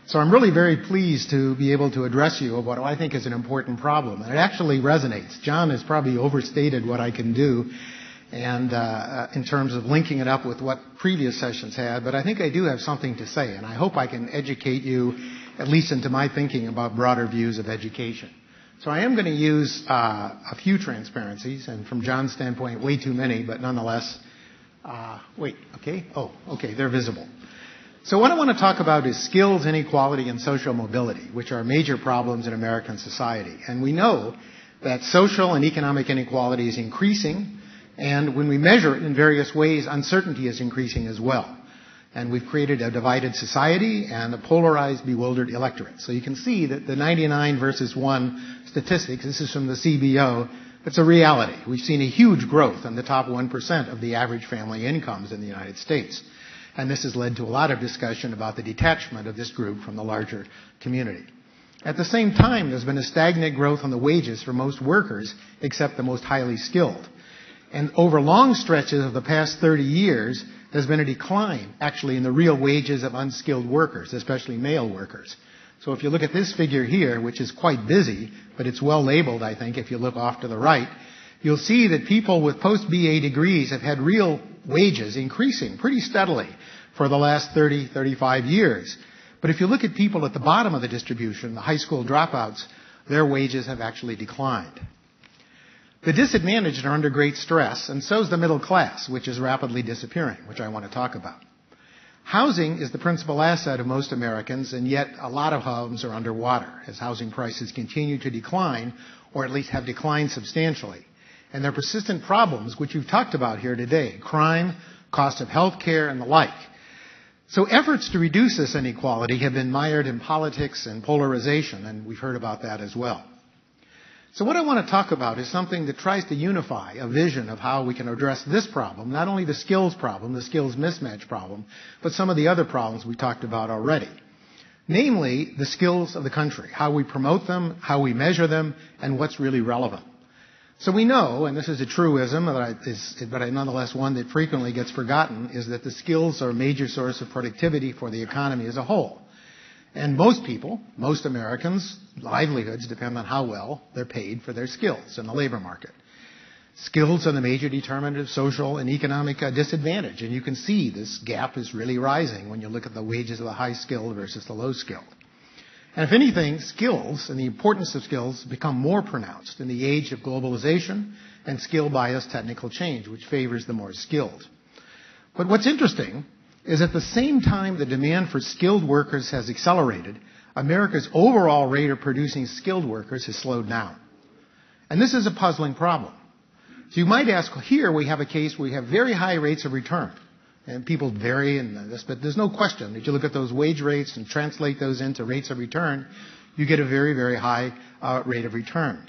So I'm really very pleased to be able to address you about what I think is an important problem. And it actually resonates. John has probably overstated what I can do and in terms of linking it up with what previous sessions had, but I think I do have something to say, and I hope I can educate you at least into my thinking about broader views of education. So I am going to use a few transparencies, and from John's standpoint, way too many, but nonetheless, they're visible. So what I want to talk about is skills inequality and social mobility, which are major problems in American society. And we know that social and economic inequality is increasing, and when we measure it in various ways, uncertainty is increasing as well. And we've created a divided society and a polarized, bewildered electorate. So you can see that the 99 versus 1 statistics, this is from the CBO, it's a reality. We've seen a huge growth in the top 1% of the average family incomes in the United States. And this has led to a lot of discussion about the detachment of this group from the larger community. At the same time, there's been a stagnant growth on the wages for most workers, except the most highly skilled. And over long stretches of the past 30 years, there's been a decline, actually, in the real wages of unskilled workers, especially male workers. So if you look at this figure here, which is quite busy, but it's well labeled, I think, if you look off to the right, you'll see that people with post-BA degrees have had real wages increasing pretty steadily for the last 30, 35 years. But if you look at people at the bottom of the distribution, the high school dropouts, their wages have actually declined. The disadvantaged are under great stress, and so is the middle class, which is rapidly disappearing, which I want to talk about. Housing is the principal asset of most Americans, and yet a lot of homes are underwater as housing prices continue to decline, or at least have declined substantially. And there are persistent problems, which we've talked about here today: crime, cost of health care, and the like. So efforts to reduce this inequality have been mired in politics and polarization, and we've heard about that as well. So what I want to talk about is something that tries to unify a vision of how we can address this problem, not only the skills problem, the skills mismatch problem, but some of the other problems we talked about already. Namely, the skills of the country, how we promote them, how we measure them, and what's really relevant. So we know, and this is a truism, but nonetheless one that frequently gets forgotten, is that the skills are a major source of productivity for the economy as a whole. And most people, most Americans, livelihoods depend on how well they're paid for their skills in the labor market. Skills are the major determinant of social and economic disadvantage, and you can see this gap is really rising when you look at the wages of the high skilled versus the low skilled. And if anything, skills and the importance of skills become more pronounced in the age of globalization and skill-biased technical change, which favors the more skilled. But what's interesting is at the same time the demand for skilled workers has accelerated, America's overall rate of producing skilled workers has slowed down. And this is a puzzling problem. So you might ask, here we have a case where we have very high rates of return. And people vary in this, but there's no question. If you look at those wage rates and translate those into rates of return, you get a very, very high rate of return.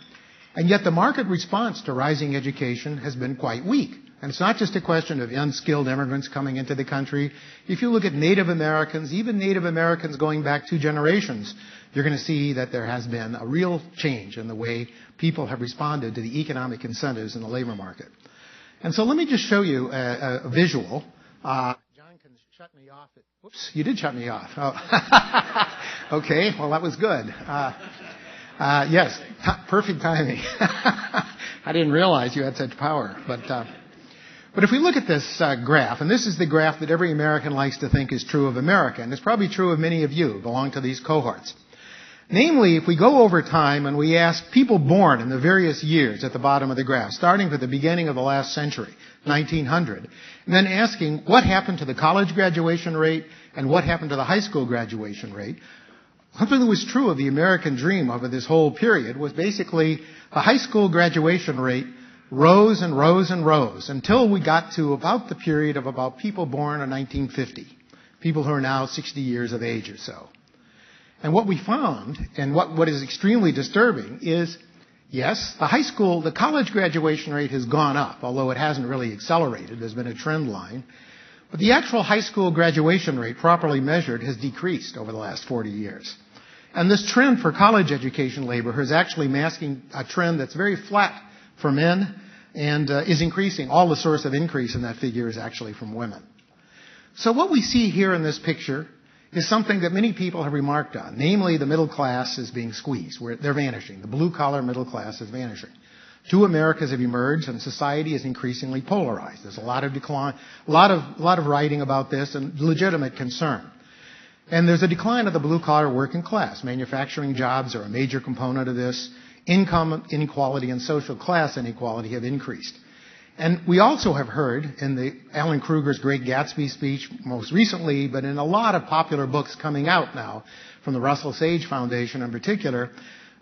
And yet the market response to rising education has been quite weak. And it's not just a question of unskilled immigrants coming into the country. If you look at Native Americans, even Native Americans going back 2 generations, you're going to see that there has been a real change in the way people have responded to the economic incentives in the labor market. And so let me just show you a visual. John can shut me off. Whoops, you did shut me off. Oh. Okay, well, that was good. Yes, perfect timing. I didn't realize you had such power. But if we look at this graph, and this is the graph that every American likes to think is true of America, and it's probably true of many of you who belong to these cohorts. Namely, if we go over time and we ask people born in the various years at the bottom of the graph, starting with the beginning of the last century, 1900, and then asking what happened to the college graduation rate and what happened to the high school graduation rate, something that was true of the American dream over this whole period was basically the high school graduation rate rose and rose and rose until we got to about the period of about people born in 1950, people who are now 60 years of age or so. And what we found, and what is extremely disturbing, is, yes, the college graduation rate has gone up, although it hasn't really accelerated. There's been a trend line. But the actual high school graduation rate, properly measured, has decreased over the last 40 years. And this trend for college education labor is actually masking a trend that's very flat for men and is increasing. All the source of increase in that figure is actually from women. So what we see here in this picture is something that many people have remarked on. Namely, the middle class is being squeezed. They're vanishing. The blue-collar middle class is vanishing. Two Americas have emerged, and society is increasingly polarized. There's a lot of decline, a lot of writing about this, and legitimate concern. And there's a decline of the blue-collar working class. Manufacturing jobs are a major component of this. Income inequality and social class inequality have increased. And we also have heard in the Alan Kruger's Great Gatsby speech most recently, but in a lot of popular books coming out now from the Russell Sage Foundation in particular,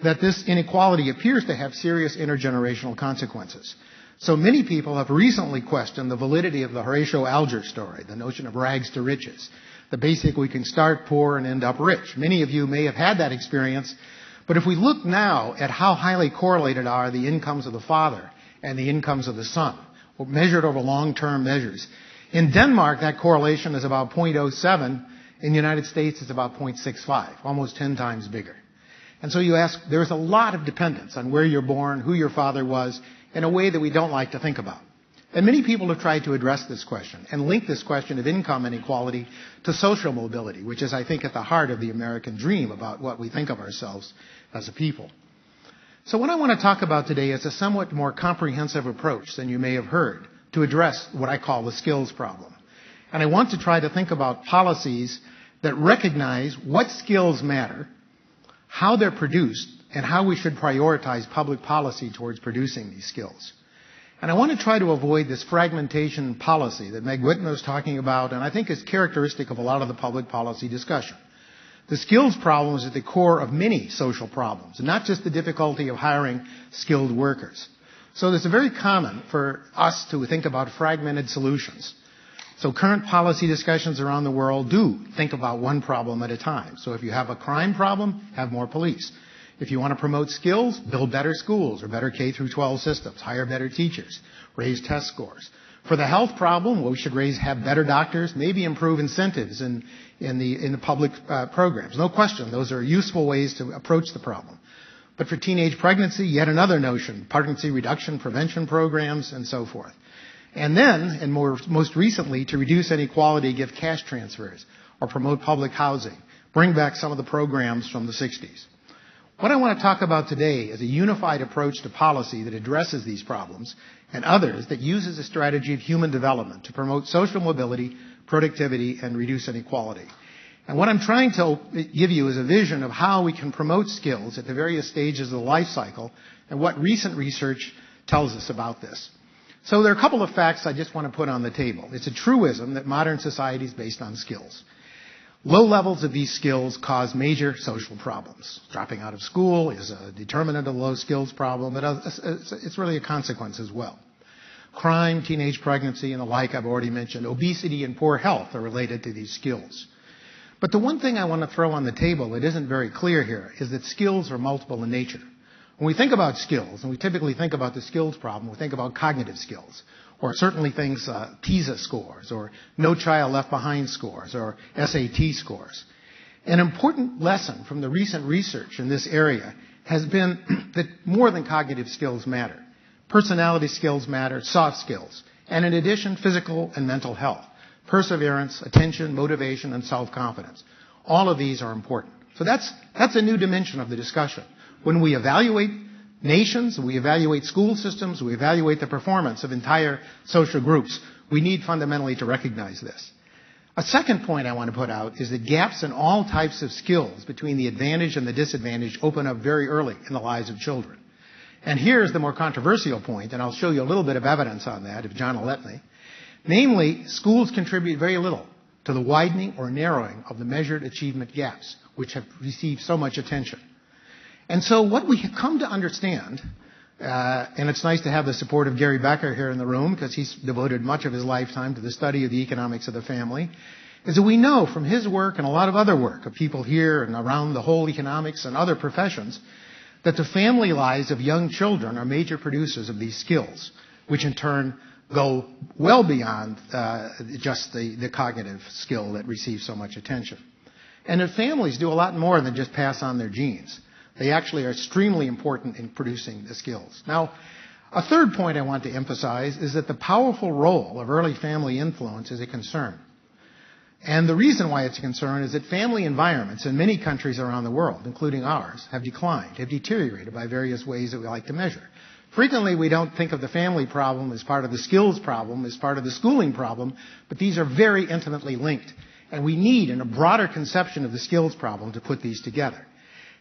that this inequality appears to have serious intergenerational consequences. So many people have recently questioned the validity of the Horatio Alger story, the notion of rags to riches, the basic we can start poor and end up rich. Many of you may have had that experience, but if we look now at how highly correlated are the incomes of the father and the incomes of the son, measured over long-term measures, in Denmark that correlation is about 0.07. In the United States it's about 0.65, almost 10 times bigger. And so you ask, there's a lot of dependence on where you're born, who your father was, in a way that we don't like to think about. And many people have tried to address this question and link this question of income inequality to social mobility, which is, I think, at the heart of the American dream about what we think of ourselves as a people. So what I want to talk about today is a somewhat more comprehensive approach than you may have heard to address what I call the skills problem. And I want to try to think about policies that recognize what skills matter, how they're produced, and how we should prioritize public policy towards producing these skills. And I want to try to avoid this fragmentation policy that Meg Whitman was talking about, and I think is characteristic of a lot of the public policy discussion. The skills problem is at the core of many social problems, not just the difficulty of hiring skilled workers. So it's very common for us to think about fragmented solutions. So current policy discussions around the world do think about one problem at a time. So if you have a crime problem, have more police. If you want to promote skills, build better schools or better K-12 systems, hire better teachers, raise test scores. For the health problem, well, we should have better doctors, maybe improve incentives in the public programs. No question, those are useful ways to approach the problem. But for teenage pregnancy, yet another notion, pregnancy reduction prevention programs and so forth. And then, and most recently, to reduce inequality, give cash transfers or promote public housing, bring back some of the programs from the 60s. What I want to talk about today is a unified approach to policy that addresses these problems and others that uses a strategy of human development to promote social mobility, productivity, and reduce inequality. And what I'm trying to give you is a vision of how we can promote skills at the various stages of the life cycle and what recent research tells us about this. So there are a couple of facts I just want to put on the table. It's a truism that modern society is based on skills. Low levels of these skills cause major social problems. Dropping out of school is a determinant of the low skills problem, but it's really a consequence as well. Crime, teenage pregnancy, and the like I've already mentioned. Obesity and poor health are related to these skills. But the one thing I want to throw on the table that isn't very clear here is that skills are multiple in nature. When we think about skills, and we typically think about the skills problem, we think about cognitive skills, or certainly things, PISA scores, or No Child Left Behind scores, or SAT scores. An important lesson from the recent research in this area has been that more than cognitive skills matter. Personality skills matter, soft skills, and in addition, physical and mental health, perseverance, attention, motivation, and self-confidence. All of these are important. So that's a new dimension of the discussion. When we evaluate nations, we evaluate school systems, we evaluate the performance of entire social groups, we need fundamentally to recognize this. A second point I want to put out is that gaps in all types of skills between the advantage and the disadvantage open up very early in the lives of children. And here's the more controversial point, and I'll show you a little bit of evidence on that, if John will let me. Namely, schools contribute very little to the widening or narrowing of the measured achievement gaps, which have received so much attention. And so what we have come to understand, and it's nice to have the support of Gary Becker here in the room because he's devoted much of his lifetime to the study of the economics of the family, is that we know from his work and a lot of other work of people here and around the whole economics and other professions that the family lives of young children are major producers of these skills, which in turn go well beyond just the cognitive skill that receives so much attention. And that families do a lot more than just pass on their genes. They actually are extremely important in producing the skills. Now, a third point I want to emphasize is that the powerful role of early family influence is a concern. And the reason why it's a concern is that family environments in many countries around the world, including ours, have declined, have deteriorated by various ways that we like to measure. Frequently, we don't think of the family problem as part of the skills problem, as part of the schooling problem, but these are very intimately linked. And we need, in a broader conception of the skills problem, to put these together.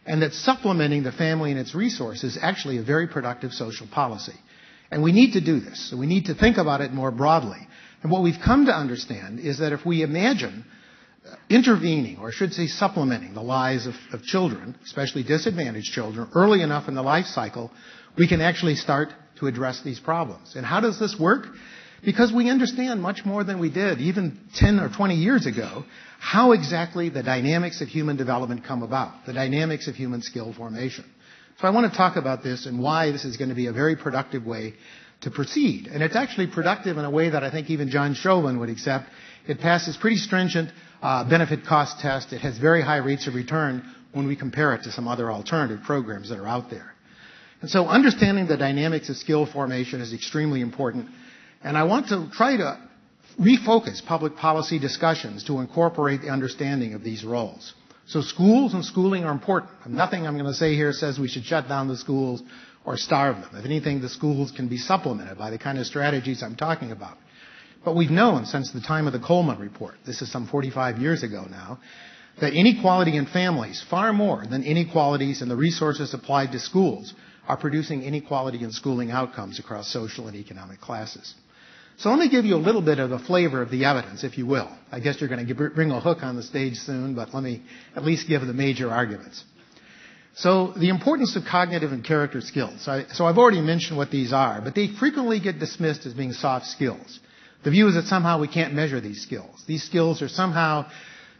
And that supplementing the family and its resources is actually a very productive social policy. And we need to do this. So we need to think about it more broadly. And what we've come to understand is that if we imagine intervening, or I should say supplementing, the lives of children, especially disadvantaged children, early enough in the life cycle, we can actually start to address these problems. And how does this work? Because we understand much more than we did even 10 or 20 years ago how exactly the dynamics of human development come about, the dynamics of human skill formation. So I want to talk about this and why this is going to be a very productive way to proceed. And it's actually productive in a way that I think even John Chauvelin would accept. It passes pretty stringent benefit cost test. It has very high rates of return when we compare it to some other alternative programs that are out there. And so understanding the dynamics of skill formation is extremely important. And I want to try to refocus public policy discussions to incorporate the understanding of these roles. So schools and schooling are important. Nothing I'm going to say here says we should shut down the schools or starve them. If anything, the schools can be supplemented by the kind of strategies I'm talking about. But we've known since the time of the Coleman Report, this is some 45 years ago now, that inequality in families, far more than inequalities in the resources applied to schools, are producing inequality in schooling outcomes across social and economic classes. So let me give you a little bit of the flavor of the evidence, if you will. I guess you're going to bring a hook on the stage soon, but let me at least give the major arguments. So the importance of cognitive and character skills. So I've already mentioned what these are, but they frequently get dismissed as being soft skills. The view is that somehow we can't measure these skills. These skills are somehow,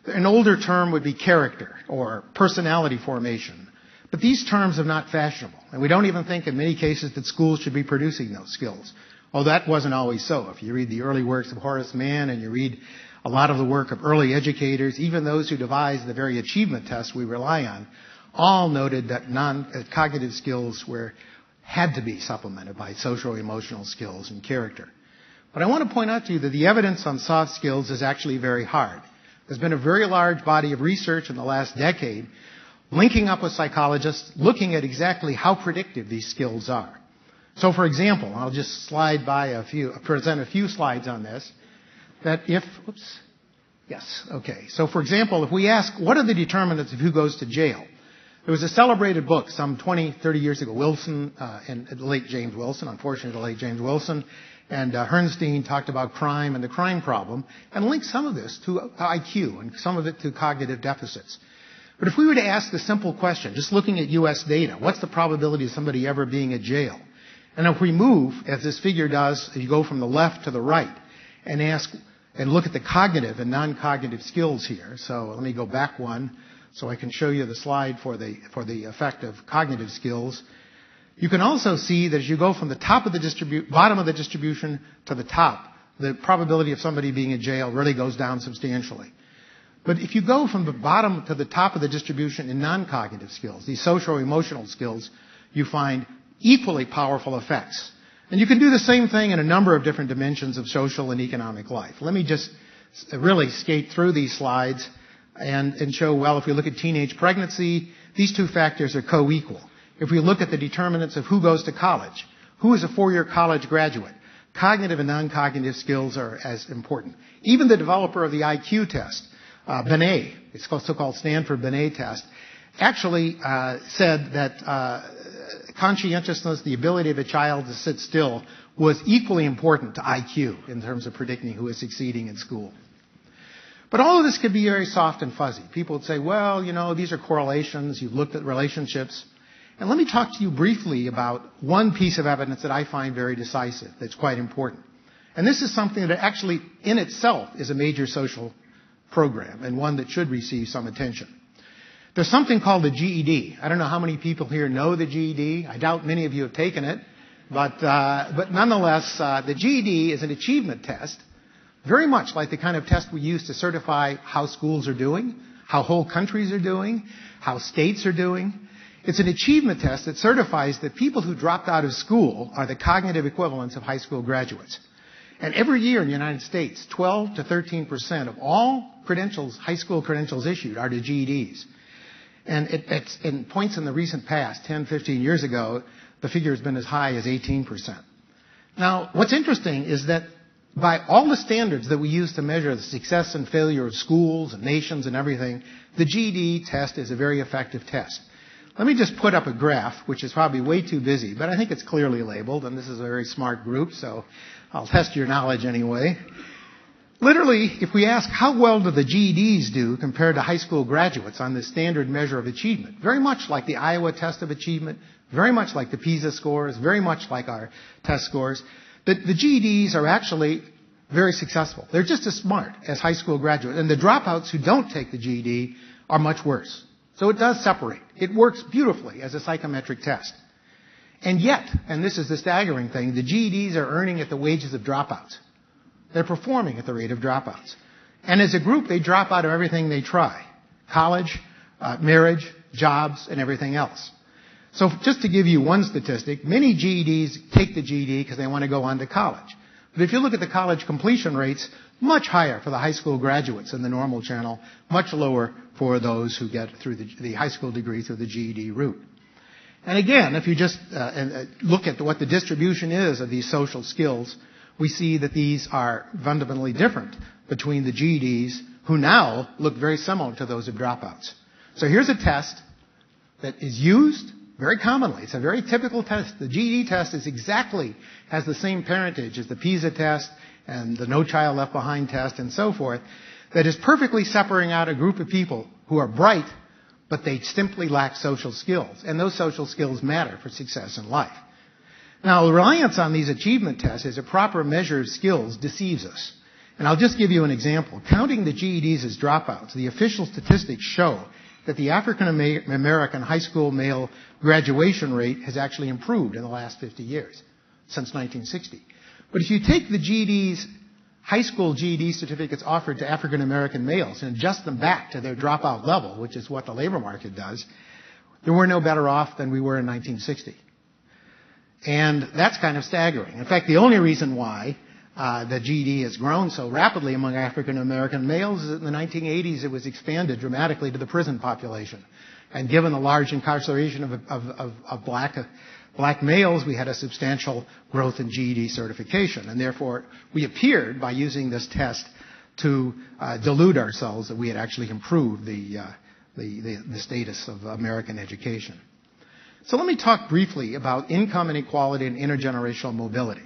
an older term would be character or personality formation. But these terms are not fashionable. And we don't even think in many cases that schools should be producing those skills. Oh, that wasn't always so. If you read the early works of Horace Mann and you read a lot of the work of early educators, even those who devised the very achievement tests we rely on, all noted that cognitive skills had to be supplemented by social emotional skills and character. But I want to point out to you that the evidence on soft skills is actually very hard. There's been a very large body of research in the last decade linking up with psychologists, looking at exactly how predictive these skills are. So, for example, I'll just present a few slides on this, that So, for example, if we ask, what are the determinants of who goes to jail? There was a celebrated book some 20, 30 years ago, Wilson, and the late James Wilson, unfortunately the late James Wilson, and Herrnstein talked about crime and the crime problem, and linked some of this to IQ and some of it to cognitive deficits. But if we were to ask the simple question, just looking at U.S. data, what's the probability of somebody ever being in jail? And if we move, as this figure does, if you go from the left to the right, and ask and look at the cognitive and non-cognitive skills here. So let me go back one so I can show you the slide for the effect of cognitive skills. You can also see that as you go from the bottom of the distribution to the top, the probability of somebody being in jail really goes down substantially. But if you go from the bottom to the top of the distribution in non-cognitive skills, these social-emotional skills, you find equally powerful effects. And you can do the same thing in a number of different dimensions of social and economic life. Let me just really skate through these slides and show, well, if we look at teenage pregnancy, these two factors are co-equal. If we look at the determinants of who goes to college, who is a four-year college graduate, cognitive and non-cognitive skills are as important. Even the developer of the IQ test, Binet, it's so-called Stanford Binet test, actually said that conscientiousness, the ability of a child to sit still, was equally important to IQ in terms of predicting who is succeeding in school. But all of this could be very soft and fuzzy. People would say, well, these are correlations. You've looked at relationships. And let me talk to you briefly about one piece of evidence that I find very decisive, that's quite important. And this is something that actually in itself is a major social program and one that should receive some attention. There's something called the GED. I don't know how many people here know the GED. I doubt many of you have taken it. But nonetheless, the GED is an achievement test, very much like the kind of test we use to certify how schools are doing, how whole countries are doing, how states are doing. It's an achievement test that certifies that people who dropped out of school are the cognitive equivalents of high school graduates. And every year in the United States, 12 to 13% of all credentials, high school credentials issued are to GEDs. And it's in points in the recent past, 10, 15 years ago, the figure has been as high as 18%. Now, what's interesting is that by all the standards that we use to measure the success and failure of schools and nations and everything, the GED test is a very effective test. Let me just put up a graph, which is probably way too busy, but I think it's clearly labeled, and this is a very smart group, so I'll test your knowledge anyway. Literally, if we ask how well do the GEDs do compared to high school graduates on this standard measure of achievement, very much like the Iowa test of achievement, very much like the PISA scores, very much like our test scores, the GEDs are actually very successful. They're just as smart as high school graduates. And the dropouts who don't take the GED are much worse. So it does separate. It works beautifully as a psychometric test. And yet, and this is the staggering thing, the GEDs are earning at the wages of dropouts. They're performing at the rate of dropouts. And as a group, they drop out of everything they try. College, marriage, jobs, and everything else. So just to give you one statistic, many GEDs take the GED because they want to go on to college. But if you look at the college completion rates, much higher for the high school graduates in the normal channel, much lower for those who get through the high school degree through the GED route. And again, if you just look at what the distribution is of these social skills, we see that these are fundamentally different between the GEDs, who now look very similar to those of dropouts. So here's a test that is used very commonly. It's a very typical test. The GED test has the same parentage as the PISA test and the No Child Left Behind test and so forth, that is perfectly separating out a group of people who are bright, but they simply lack social skills. And those social skills matter for success in life. Now, reliance on these achievement tests as a proper measure of skills deceives us. And I'll just give you an example. Counting the GEDs as dropouts, the official statistics show that the African American high school male graduation rate has actually improved in the last 50 years, since 1960. But if you take the GEDs, high school GED certificates offered to African American males and adjust them back to their dropout level, which is what the labor market does, then we're no better off than we were in 1960. And that's kind of staggering. In fact, the only reason why the GED has grown so rapidly among African American males is that in the 1980s it was expanded dramatically to the prison population. And given the large incarceration of black males, we had a substantial growth in GED certification. And therefore, we appeared, by using this test, to delude ourselves that we had actually improved the status of American education. So let me talk briefly about income inequality and intergenerational mobility.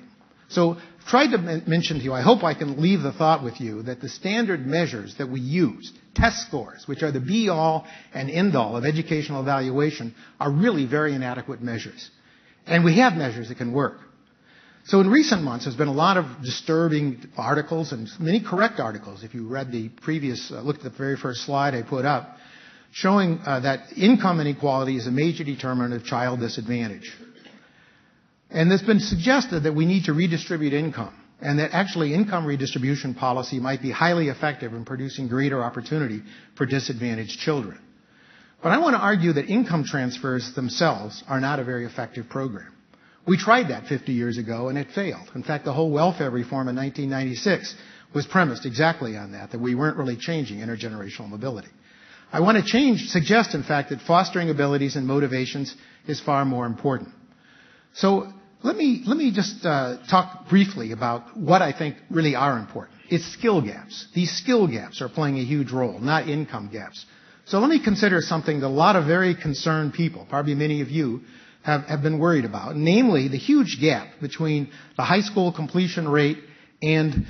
So I've tried to mention to you, I hope I can leave the thought with you, that the standard measures that we use, test scores, which are the be-all and end-all of educational evaluation, are really very inadequate measures. And we have measures that can work. So in recent months, there's been a lot of disturbing articles and many correct articles. If you read the previous, looked at the very first slide I put up, showing that income inequality is a major determinant of child disadvantage. And it's been suggested that we need to redistribute income, and that actually income redistribution policy might be highly effective in producing greater opportunity for disadvantaged children. But I want to argue that income transfers themselves are not a very effective program. We tried that 50 years ago, and it failed. In fact, the whole welfare reform in 1996 was premised exactly on that we weren't really changing intergenerational mobility. I want to suggest, in fact, that fostering abilities and motivations is far more important. So let me just talk briefly about what I think really are important. It's skill gaps. These skill gaps are playing a huge role, not income gaps. So let me consider something that a lot of very concerned people, probably many of you, have been worried about, namely the huge gap between the high school completion rate and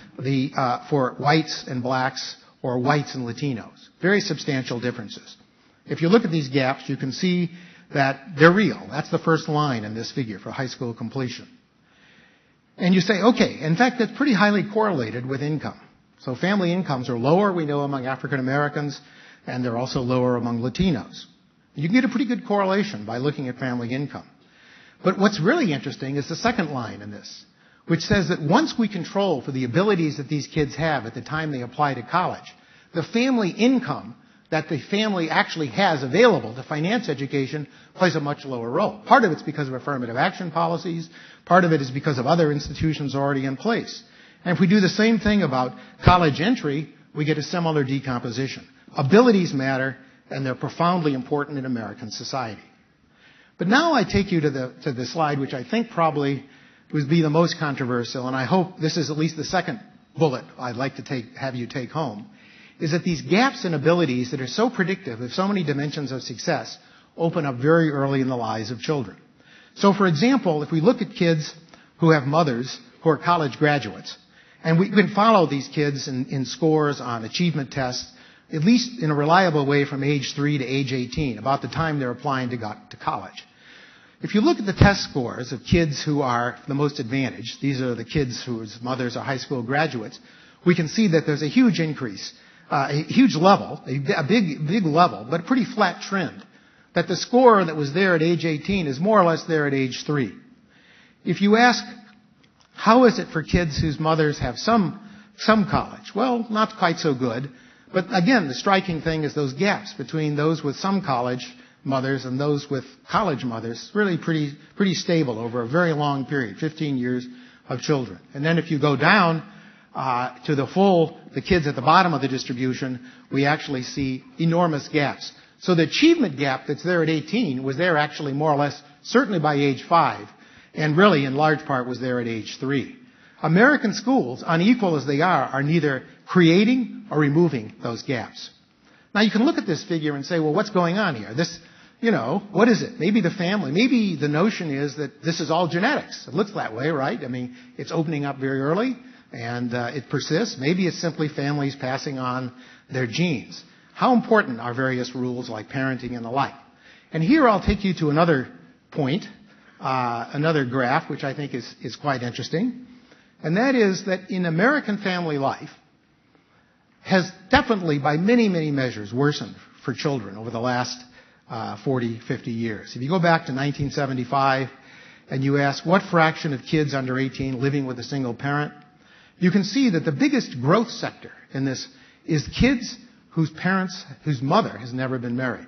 for whites and blacks or whites and Latinos. Very substantial differences. If you look at these gaps, you can see that they're real. That's the first line in this figure for high school completion. And you say, okay, in fact, that's pretty highly correlated with income. So family incomes are lower, we know, among African Americans, and they're also lower among Latinos. You can get a pretty good correlation by looking at family income. But what's really interesting is the second line in this, which says that once we control for the abilities that these kids have at the time they apply to college, the family income that the family actually has available to finance education plays a much lower role. Part of it's because of affirmative action policies. Part of it is because of other institutions already in place. And if we do the same thing about college entry, we get a similar decomposition. Abilities matter, and they're profoundly important in American society. But now I take you to the slide, which I think probably would be the most controversial, and I hope this is at least the second bullet I'd like to have you take home, is that these gaps in abilities that are so predictive of so many dimensions of success open up very early in the lives of children. So, for example, if we look at kids who have mothers who are college graduates, and we can follow these kids in scores on achievement tests, at least in a reliable way from age 3 to age 18, about the time they're applying to college. If you look at the test scores of kids who are the most advantaged, these are the kids whose mothers are high school graduates, we can see that there's a huge increase, a huge level, a big level, but a pretty flat trend, that the score that was there at age 18 is more or less there at age 3. If you ask, how is it for kids whose mothers have some college? Well, not quite so good. But again, the striking thing is those gaps between those with some college mothers and those with college mothers, really pretty stable over a very long period, 15 years of children. And then if you go down to the kids at the bottom of the distribution, we actually see enormous gaps. So the achievement gap that's there at 18 was there actually more or less certainly by age 5, and really in large part was there at age 3. American schools, unequal as they are neither creating or removing those gaps. Now you can look at this figure and say, well, what's going on here? What is it? Maybe the family, maybe the notion is that this is all genetics. It looks that way, right? I mean, it's opening up very early and it persists. Maybe it's simply families passing on their genes. How important are various rules like parenting and the like? And here I'll take you to another point, another graph, which I think is quite interesting. And that is that in American family life has definitely, by many, many measures, worsened for children over the last 40, 50 years. If you go back to 1975 and you ask what fraction of kids under 18 living with a single parent, you can see that the biggest growth sector in this is kids whose mother has never been married.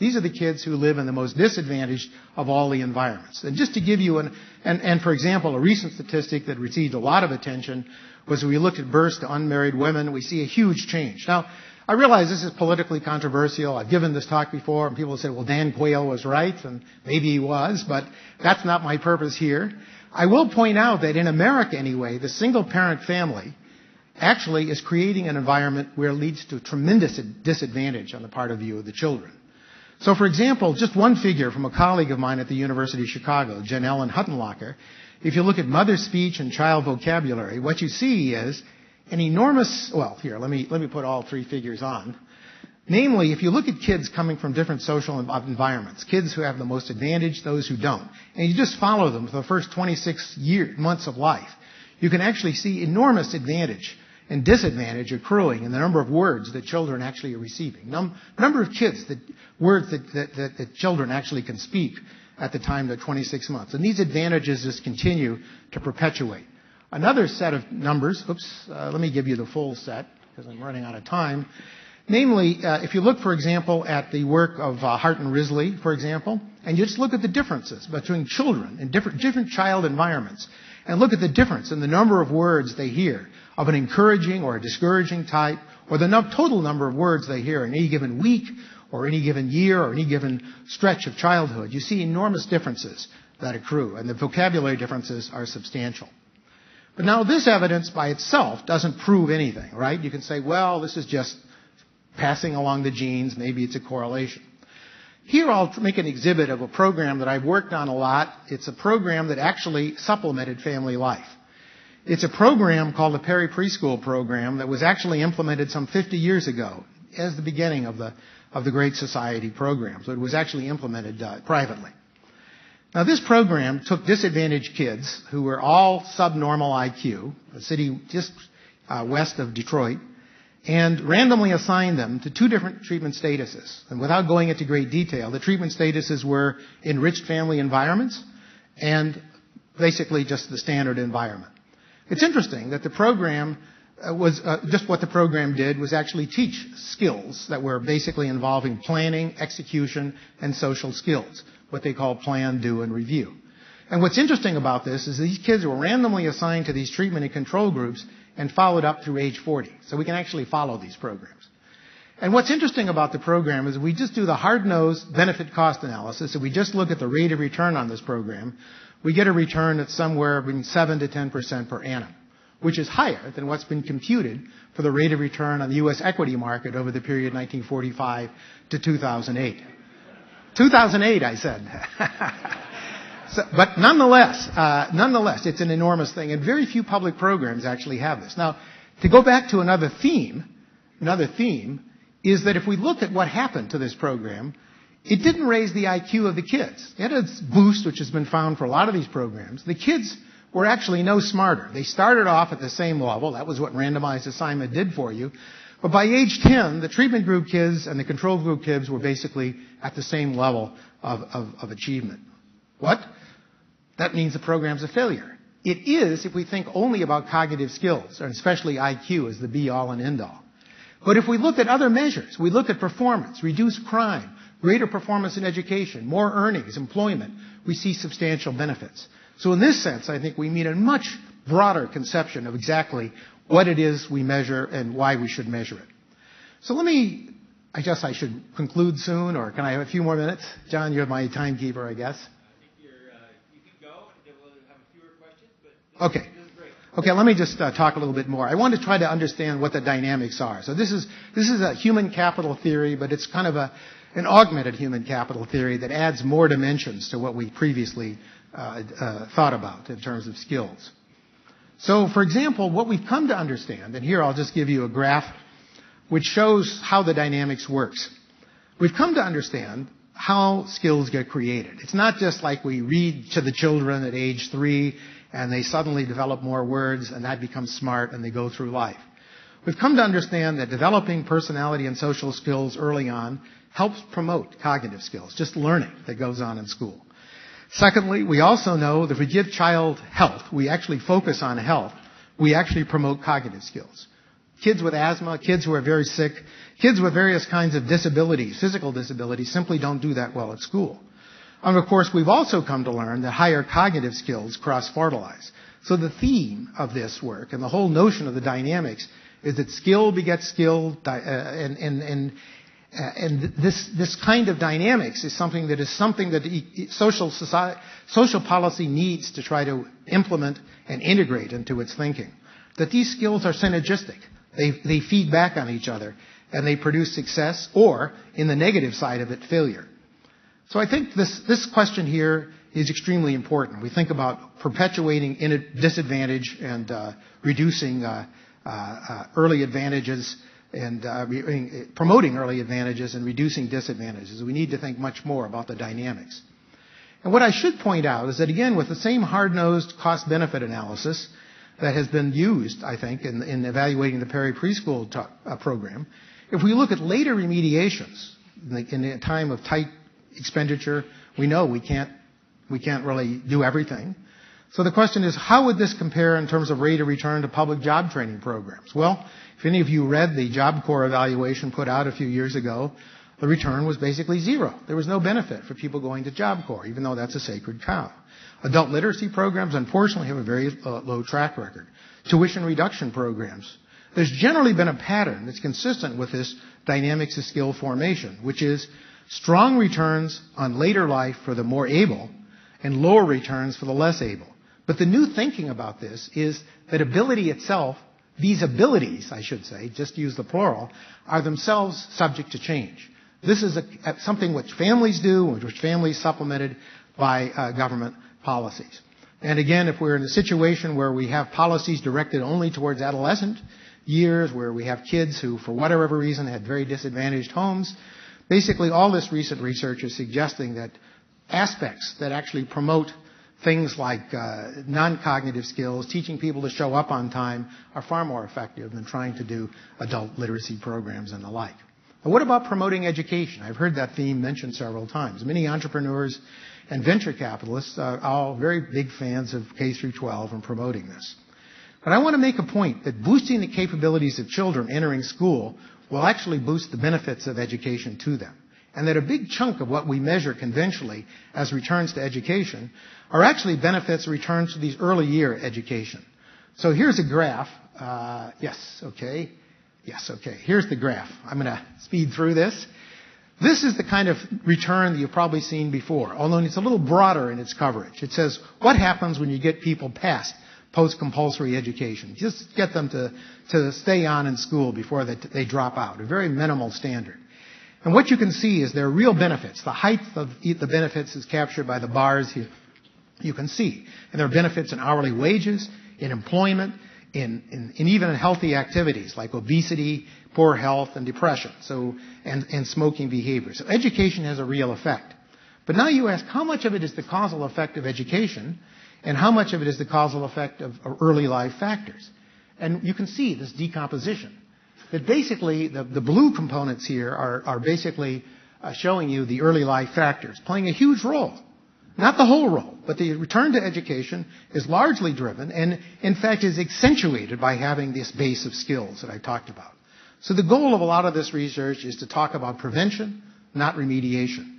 These are the kids who live in the most disadvantaged of all the environments. And just to give you for example, a recent statistic that received a lot of attention was when we looked at births to unmarried women, we see a huge change. Now, I realize this is politically controversial. I've given this talk before, and people say, well, Dan Quayle was right, and maybe he was, but that's not my purpose here. I will point out that in America, anyway, the single-parent family actually is creating an environment where it leads to tremendous disadvantage on the part of the children. So, for example, just one figure from a colleague of mine at the University of Chicago, Jen Ellen Huttenlocher, if you look at mother speech and child vocabulary, what you see is an enormous, well, here, let me put all three figures on. Namely, if you look at kids coming from different social environments, kids who have the most advantage, those who don't, and you just follow them for the first 26 months of life, you can actually see enormous advantage and disadvantage accruing in the number of words that children actually are receiving. Number of words that children actually can speak at the time they're 26 months. And these advantages just continue to perpetuate. Another set of numbers, let me give you the full set because I'm running out of time. Namely, if you look, for example, at the work of Hart and Risley, for example, and you just look at the differences between children in different child environments, and look at the difference in the number of words they hear of an encouraging or a discouraging type, or the total number of words they hear in any given week, or any given year, or any given stretch of childhood, you see enormous differences that accrue, and the vocabulary differences are substantial. But now this evidence by itself doesn't prove anything, right? You can say, well, this is just passing along the genes, maybe it's a correlation. Here I'll make an exhibit of a program that I've worked on a lot. It's a program that actually supplemented family life. It's a program called the Perry Preschool Program that was actually implemented some 50 years ago as the beginning of the Great Society program. So it was actually implemented privately. Now this program took disadvantaged kids who were all subnormal IQ, a city just west of Detroit, and randomly assigned them to two different treatment statuses. And without going into great detail, the treatment statuses were enriched family environments and basically just the standard environment. It's interesting that the program was just what the program did was actually teach skills that were basically involving planning, execution, and social skills, what they call plan, do, and review. And what's interesting about this is these kids were randomly assigned to these treatment and control groups and followed up through age 40. So we can actually follow these programs. And what's interesting about the program is we just do the hard-nosed benefit-cost analysis. If we just look at the rate of return on this program, we get a return that's somewhere between 7 to 10% per annum, which is higher than what's been computed for the rate of return on the U.S. equity market over the period 1945 to 2008. 2008, I said. But nonetheless, it's an enormous thing, and very few public programs actually have this. Now, to go back to another theme is that if we look at what happened to this program, it didn't raise the IQ of the kids. It had a boost, which has been found for a lot of these programs. The kids were actually no smarter. They started off at the same level. That was what randomized assignment did for you. But by age 10, the treatment group kids and the control group kids were basically at the same level of achievement. What? That means the program's a failure. It is if we think only about cognitive skills, and especially IQ as the be-all and end-all. But if we look at other measures, we look at performance, reduced crime, greater performance in education, more earnings, employment, we see substantial benefits. So in this sense, I think we meet a much broader conception of exactly what it is we measure and why we should measure it. So I guess I should conclude soon, or can I have a few more minutes? John, you're my timekeeper, I guess. You can go, and we'll have fewer questions, but okay. This is great. Okay, let me just talk a little bit more. I want to try to understand what the dynamics are. So this is a human capital theory, but it's kind of an augmented human capital theory that adds more dimensions to what we previously thought about in terms of skills. So, for example, what we've come to understand, and here I'll just give you a graph which shows how the dynamics works. We've come to understand how skills get created. It's not just like we read to the children at age 3 and they suddenly develop more words and that becomes smart and they go through life. We've come to understand that developing personality and social skills early on helps promote cognitive skills, just learning that goes on in school. Secondly, we also know that if we give child health, we actually focus on health, we actually promote cognitive skills. Kids with asthma, kids who are very sick, kids with various kinds of disabilities, physical disabilities, simply don't do that well at school. And of course, we've also come to learn that higher cognitive skills cross-fertilize. So the theme of this work and the whole notion of the dynamics is that skill begets skill, and this kind of dynamics is something that social policy needs to try to implement and integrate into its thinking. That these skills are synergistic. They feed back on each other, and they produce success, or, in the negative side of it, failure. So I think this question here is extremely important. We think about perpetuating disadvantage and reducing early advantages and promoting early advantages and reducing disadvantages. We need to think much more about the dynamics. And what I should point out is that, again, with the same hard-nosed cost-benefit analysis that has been used, I think, in evaluating the Perry preschool program, if we look at later remediations in a time of tight expenditure, we know we can't really do everything. So the question is, how would this compare in terms of rate of return to public job training programs? Well, if any of you read the Job Corps evaluation put out a few years ago, the return was basically zero. There was no benefit for people going to Job Corps, even though that's a sacred cow. Adult literacy programs, unfortunately, have a very low track record. Tuition reduction programs. There's generally been a pattern that's consistent with this dynamics of skill formation, which is strong returns on later life for the more able and lower returns for the less able. But the new thinking about this is that ability itself, these abilities, I should say, just use the plural, are themselves subject to change. This is something which families do, which families supplemented by government policies. And again, if we're in a situation where we have policies directed only towards adolescent years, where we have kids who, for whatever reason, had very disadvantaged homes, basically all this recent research is suggesting that aspects that actually promote things like non-cognitive skills, teaching people to show up on time, are far more effective than trying to do adult literacy programs and the like. But what about promoting education? I've heard that theme mentioned several times. Many entrepreneurs and venture capitalists are all very big fans of K through 12 and promoting this. But I want to make a point that boosting the capabilities of children entering school will actually boost the benefits of education to them. and that a big chunk of what we measure conventionally as returns to education are actually benefits returns to these early year education. So here's a graph. Yes, okay. Here's the graph. I'm going to speed through this. This is the kind of return that you've probably seen before, although it's a little broader in its coverage. It says, what happens when you get people past post-compulsory education? Just get them to stay on in school before they drop out, a very minimal standard. And what you can see is there are real benefits. The height of the benefits is captured by the bars here. You can see. And there are benefits in hourly wages, in employment, in even in healthy activities like obesity, poor health, and depression, and smoking behavior. So education has a real effect. But now you ask, how much of it is the causal effect of education, and how much of it is the causal effect of early life factors? And you can see this decomposition. That basically, the blue components here are basically showing you the early life factors, playing a huge role. Not the whole role, but the return to education is largely driven and, in fact, is accentuated by having this base of skills that I talked about. So the goal of a lot of this research is to talk about prevention, not remediation.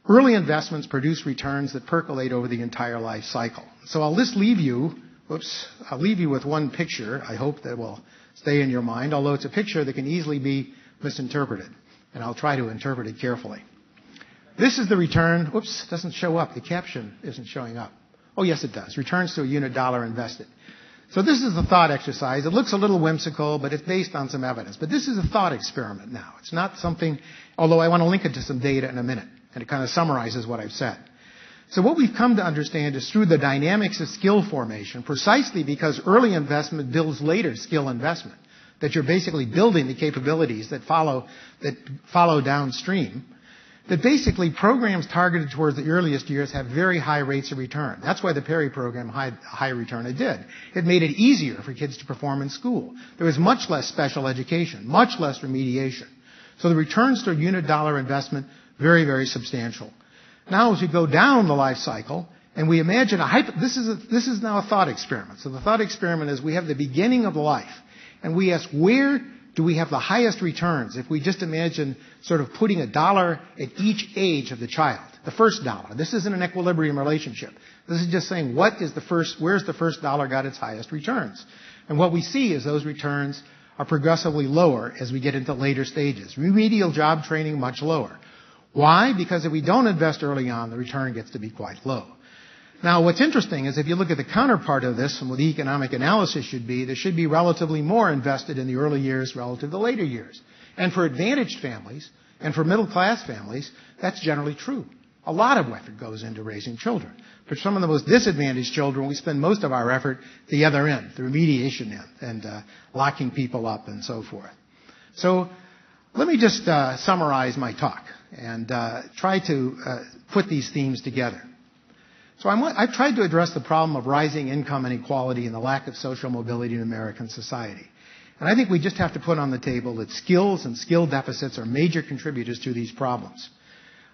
Early investments produce returns that percolate over the entire life cycle. So I'll just leave you with one picture. I hope that will stay in your mind, although it's a picture that can easily be misinterpreted. And I'll try to interpret it carefully. This is the return. Whoops, it doesn't show up. The caption isn't showing up. Oh, yes, it does. Returns to a unit dollar invested. So this is the thought exercise. It looks a little whimsical, but it's based on some evidence. But this is a thought experiment now. It's not something, although I want to link it to some data in a minute, and it kind of summarizes what I've said. So what we've come to understand is through the dynamics of skill formation, precisely because early investment builds later skill investment, that you're basically building the capabilities that follow downstream, that basically programs targeted towards the earliest years have very high rates of return. That's why the Perry program had high return it did. It made it easier for kids to perform in school. There was much less special education, much less remediation. So the returns to a unit dollar investment, very, very substantial. Now as we go down the life cycle, and we imagine this is now a thought experiment. So the thought experiment is we have the beginning of life, and we ask, where do we have the highest returns if we just imagine sort of putting $1 at each age of the child, the first dollar? This isn't an equilibrium relationship. This is just saying where's the first dollar got its highest returns? And what we see is those returns are progressively lower as we get into later stages. Remedial job training, much lower. Why? Because if we don't invest early on, the return gets to be quite low. Now, what's interesting is if you look at the counterpart of this and what the economic analysis should be, there should be relatively more invested in the early years relative to the later years. And for advantaged families and for middle-class families, that's generally true. A lot of effort goes into raising children. For some of the most disadvantaged children, we spend most of our effort the other end, the remediation end, and locking people up and so forth. So let me just summarize my talk and try to put these themes together. So I've tried to address the problem of rising income inequality and the lack of social mobility in American society. And I think we just have to put on the table that skills and skill deficits are major contributors to these problems.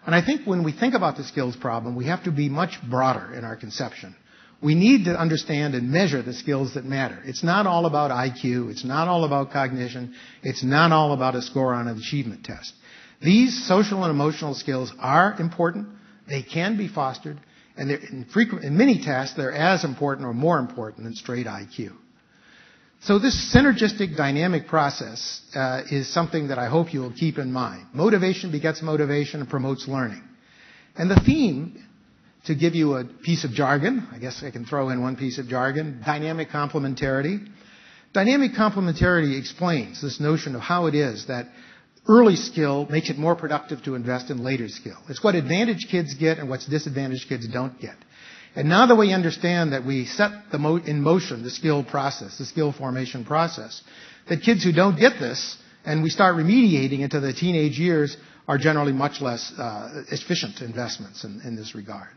And I think when we think about the skills problem, we have to be much broader in our conception. We need to understand and measure the skills that matter. It's not all about IQ. It's not all about cognition. It's not all about a score on an achievement test. These social and emotional skills are important. They can be fostered. And in many tasks, they're as important or more important than straight IQ. So this synergistic dynamic process is something that I hope you will keep in mind. Motivation begets motivation and promotes learning. And the theme, to give you a piece of jargon, I guess I can throw in one piece of jargon, dynamic complementarity. Dynamic complementarity explains this notion of how it is that early skill makes it more productive to invest in later skill. It's what advantaged kids get and what disadvantaged kids don't get. And now that we understand that we set in motion the skill process, the skill formation process, that kids who don't get this and we start remediating into the teenage years are generally much less efficient investments in this regard.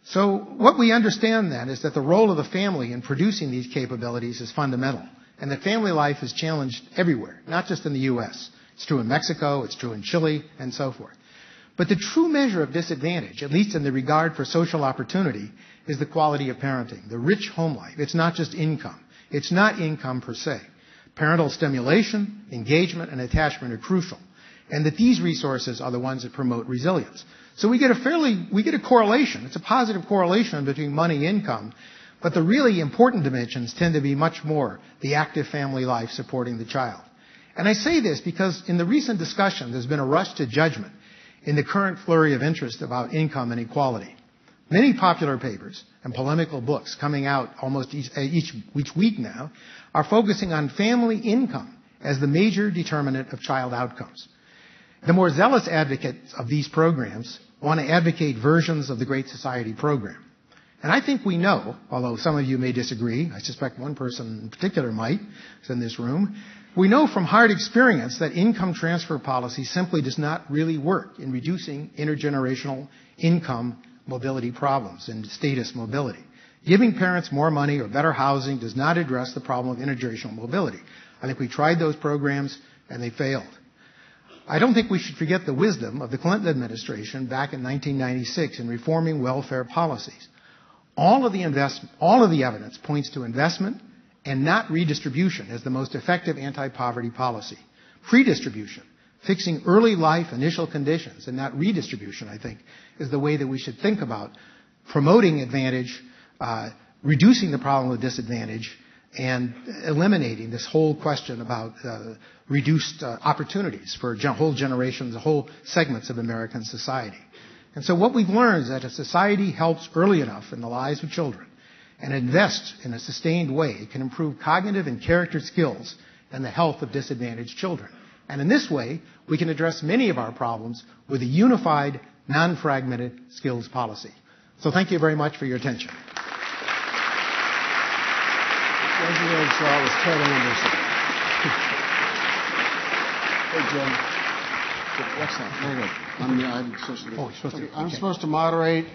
So what we understand then is that the role of the family in producing these capabilities is fundamental, and that family life is challenged everywhere, not just in the U.S. It's true in Mexico, it's true in Chile, and so forth. But the true measure of disadvantage, at least in the regard for social opportunity, is the quality of parenting, the rich home life. It's not just income. It's not income per se. Parental stimulation, engagement, and attachment are crucial. and that these resources are the ones that promote resilience. So we get a correlation. It's a positive correlation between money and income, but the really important dimensions tend to be much more the active family life supporting the child. And I say this because in the recent discussion, there's been a rush to judgment in the current flurry of interest about income and equality. Many popular papers and polemical books coming out almost each week now are focusing on family income as the major determinant of child outcomes. The more zealous advocates of these programs want to advocate versions of the Great Society program. And I think we know, although some of you may disagree, I suspect one person in particular might, who's in this room, we know from hard experience that income transfer policy simply does not really work in reducing intergenerational income mobility problems and status mobility. Giving parents more money or better housing does not address the problem of intergenerational mobility. I think we tried those programs and they failed. I don't think we should forget the wisdom of the Clinton administration back in 1996 in reforming welfare policies. All of the evidence points to investment and not redistribution as the most effective anti-poverty policy. Pre-distribution, fixing early life initial conditions and not redistribution, I think, is the way that we should think about promoting advantage, reducing the problem of disadvantage, and eliminating this whole question about reduced opportunities for whole generations, whole segments of American society. And so what we've learned is that if society helps early enough in the lives of children and invests in a sustained way, it can improve cognitive and character skills and the health of disadvantaged children. And in this way, we can address many of our problems with a unified, non-fragmented skills policy. So thank you very much for your attention. Was Ted Anderson. Hey, Jim. What's that? Very good. I'm supposed to moderate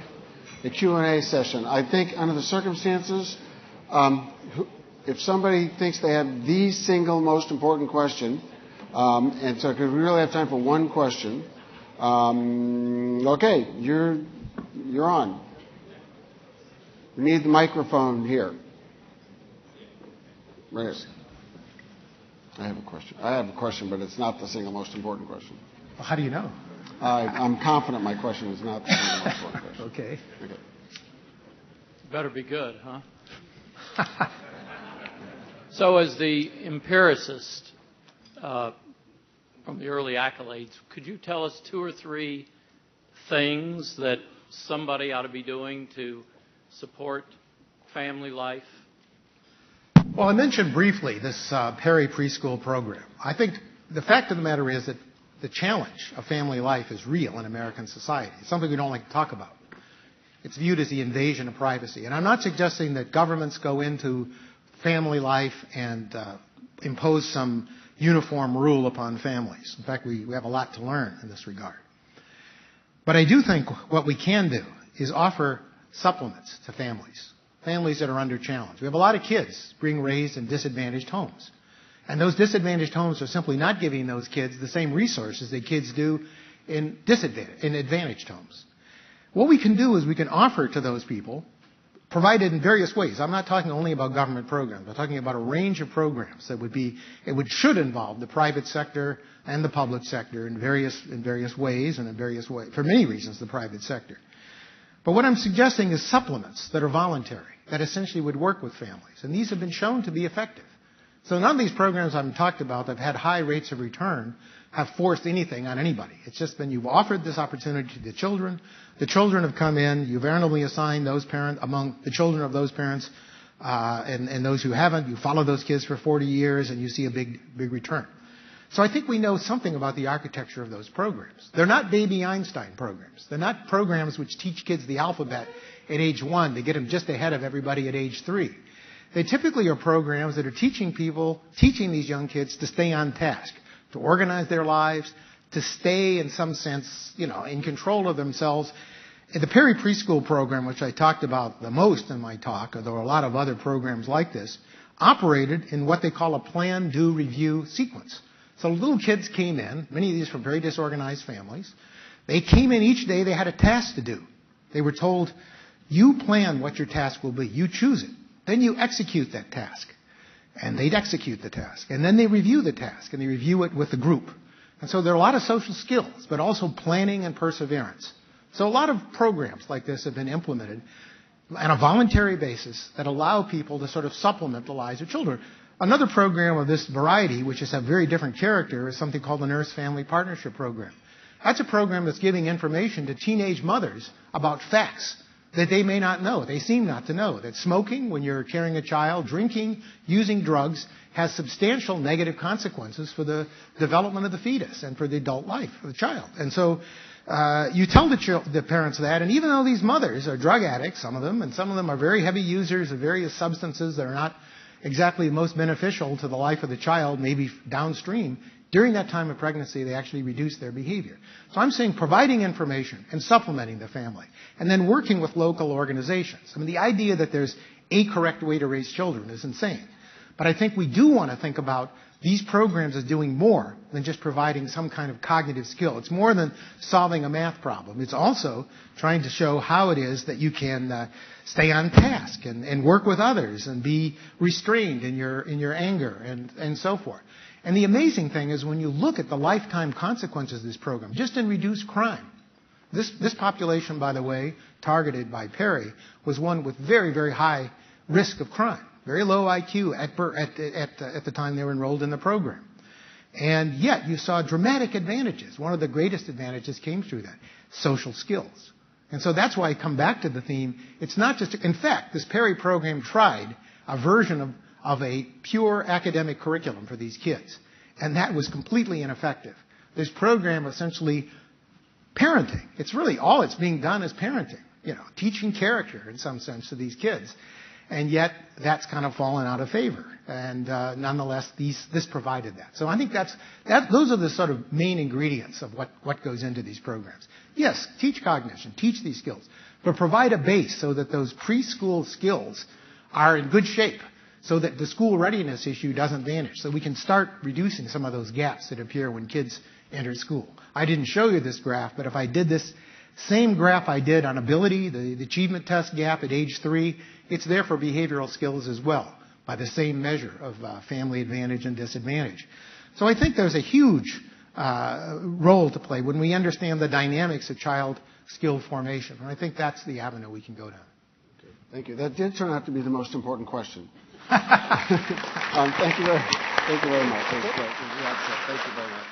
the Q&A session. I think under the circumstances, if somebody thinks they have the single most important question, and so because we really have time for one question, okay, you're on. We need the microphone here. Right. I have a question, but it's not the single most important question. Well, how do you know? I'm confident my question is not the single most important question. Okay. Better be good, huh? So as the empiricist from the early accolades, could you tell us 2 or 3 things that somebody ought to be doing to support family life? Well, I mentioned briefly this Perry preschool program. I think the fact of the matter is that the challenge of family life is real in American society. It's something we don't like to talk about. It's viewed as the invasion of privacy. And I'm not suggesting that governments go into family life and impose some uniform rule upon families. In fact, we have a lot to learn in this regard. But I do think what we can do is offer supplements to families that are under challenge. We have a lot of kids being raised in disadvantaged homes. And those disadvantaged homes are simply not giving those kids the same resources that kids do in advantaged homes. What we can do is we can offer to those people, provided in various ways. I'm not talking only about government programs. I'm talking about a range of programs that should involve the private sector and the public sector in various ways and for many reasons, the private sector. But what I'm suggesting is supplements that are voluntary, that essentially would work with families. And these have been shown to be effective. So none of these programs I've talked about that have had high rates of return have forced anything on anybody. It's just been you've offered this opportunity to the children. The children have come in. You've randomly assigned those parents among the children of those parents and those who haven't. You follow those kids for 40 years and you see a big return. So I think we know something about the architecture of those programs. They're not baby Einstein programs. They're not programs which teach kids the alphabet at age 1 to get them just ahead of everybody at age 3. They typically are programs that are teaching these young kids to stay on task, to organize their lives, to stay in some sense, in control of themselves. The Perry preschool program, which I talked about the most in my talk, although there are a lot of other programs like this, operated in what they call a plan, do, review sequence. So little kids came in, many of these from very disorganized families. They came in each day, they had a task to do. They were told, you plan what your task will be. You choose it. Then you execute that task. And they'd execute the task. And then they review the task, and they review it with the group. And so there are a lot of social skills, but also planning and perseverance. So a lot of programs like this have been implemented on a voluntary basis that allow people to sort of supplement the lives of children. Another program of this variety, which is a very different character, is something called the Nurse Family Partnership Program. That's a program that's giving information to teenage mothers about facts that they may not know, they seem not to know. That smoking, when you're carrying a child, drinking, using drugs, has substantial negative consequences for the development of the fetus and for the adult life of the child. And so you tell the parents that, and even though these mothers are drug addicts, some of them, and some of them are very heavy users of various substances that are not exactly most beneficial to the life of the child, maybe downstream, during that time of pregnancy, they actually reduce their behavior. So I'm saying providing information and supplementing the family, and then working with local organizations. I mean, the idea that there's a correct way to raise children is insane. But I think we do want to think about these programs as doing more than just providing some kind of cognitive skill. It's more than solving a math problem. It's also trying to show how it is that you can stay on task and work with others and be restrained in your anger and so forth. And the amazing thing is when you look at the lifetime consequences of this program, just in reduced crime. This population, by the way, targeted by Perry, was one with very, very high risk of crime. Very low IQ at the time they were enrolled in the program. And yet you saw dramatic advantages. One of the greatest advantages came through that, social skills. And so that's why I come back to the theme. It's not just, in fact, this Perry program tried a version of a pure academic curriculum for these kids. And that was completely ineffective. This program essentially parenting. It's really all it's being done is parenting, teaching character in some sense to these kids. And yet that's kind of fallen out of favor. And nonetheless, this provided that. So I think those are the sort of main ingredients of what goes into these programs. Yes, teach cognition, teach these skills, but provide a base so that those preschool skills are in good shape, so that the school readiness issue doesn't vanish, so we can start reducing some of those gaps that appear when kids enter school. I didn't show you this graph, but if I did this same graph I did on ability, the achievement test gap at age 3, it's there for behavioral skills as well, by the same measure of family advantage and disadvantage. So I think there's a huge role to play when we understand the dynamics of child skill formation. And I think that's the avenue we can go down. Okay. Thank you. That did turn out to be the most important question. Thank you very much. Thank you very much. Thank you very much.